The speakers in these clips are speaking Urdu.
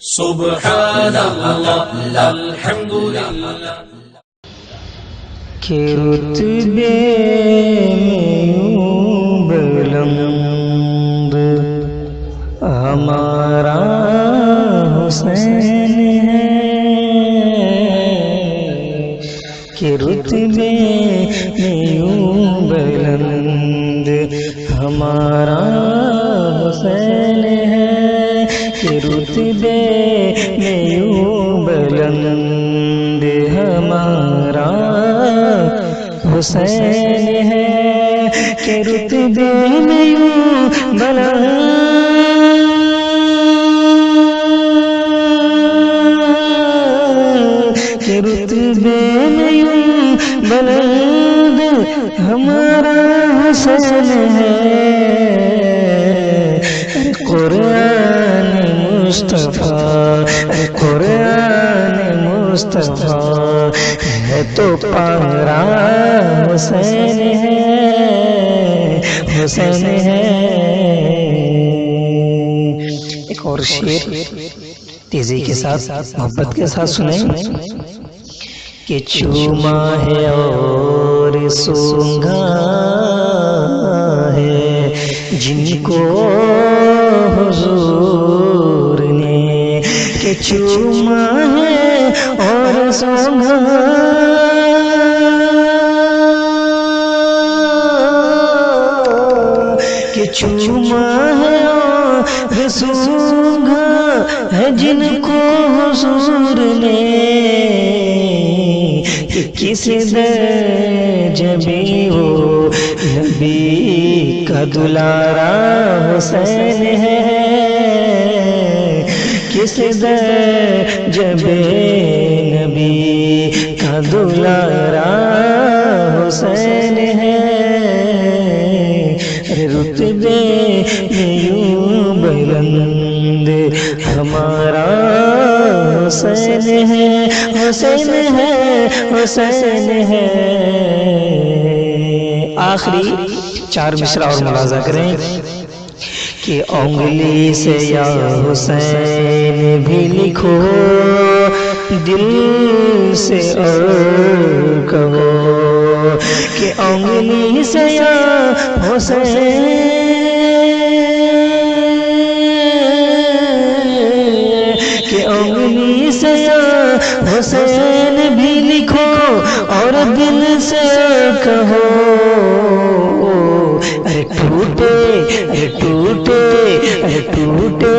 سبحان اللہ الحمدللہ کہ رتبے میں یوں بلند ہمارا حسین ہے، کہ رتبے میں یوں بلند ہمارا حسین ہے، کہ رتبے میں یوں بلند ہمارا حسین ہے، کہ رتبے میں یوں بلند کہ رتبے میں یوں بلند ہمارا حسین ہے، قرآن مصطفیٰ قرآن مصطفیٰ ہے تو پارا حسین ہے، حسین ہے۔ ایک اور شعر تیزی کے ساتھ محبت کے ساتھ سنیں کہ چوما ہے اور سونگا ہے جن کو حضور نے، کہ چوما ہے اور سونگا کہ چوما ہے اور سونگا ہے جن کو حضور نے، کہ کس درجے وہ نبی کا دلارا حسین ہے، کس درجے نبی کا دلارا حسین ہے، رتبے میں یوں بلند ہمارا حسین ہے، حسین ہے، حسین ہے۔ آخری چار مصرع اور ملاحظہ کریں کہ انگلی سے یا حسین بھی لکھو، دل سے اور کہو، کہ انگلی سے یا حسین، کہ انگلی سے یا حسین بھی لکھو اور دل سے کہو، ارے ٹوٹے ارے ٹوٹے ارے ٹوٹے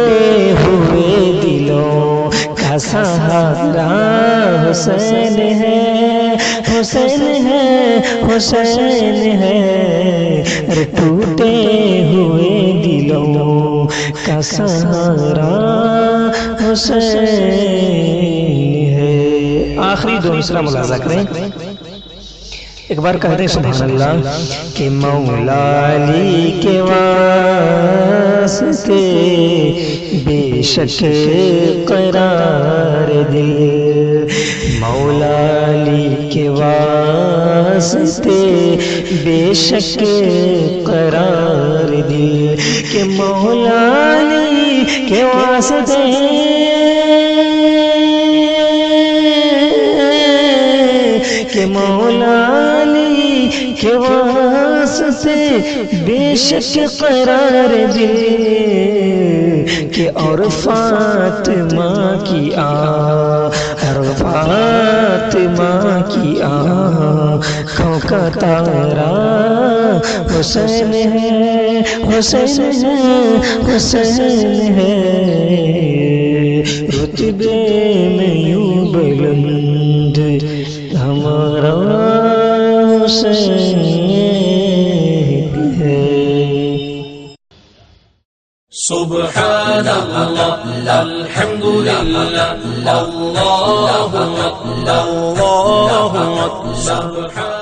ہوئے دلوں کا سہارا حسین ہے، حسین ہے، حسین ہے، ارے ٹوٹے ہوئے دلوں کا سہارا حسین ہے۔ آخری دو مصرع ملاحظہ کریں، ایک بار کہتے ہیں سبحان اللہ کہ مولا علی کے واسطے بے شک قرار دل، مولا علی کے واسطے بے شک قرار دل، کہ مولا علی کے واسطے کہ مولا علی کے واسطے بے شک قرار دل، کہ اور فاطمہ کی اور فاطمہ کی آنکھوں کا تارا حسین ہے، حسین ہے، حسین ہے، رتبے میں یوں بلند ہمارا حسین ہے۔ سبحان اللہ الحمدللہ اللہ اکبر اللہ اکبر۔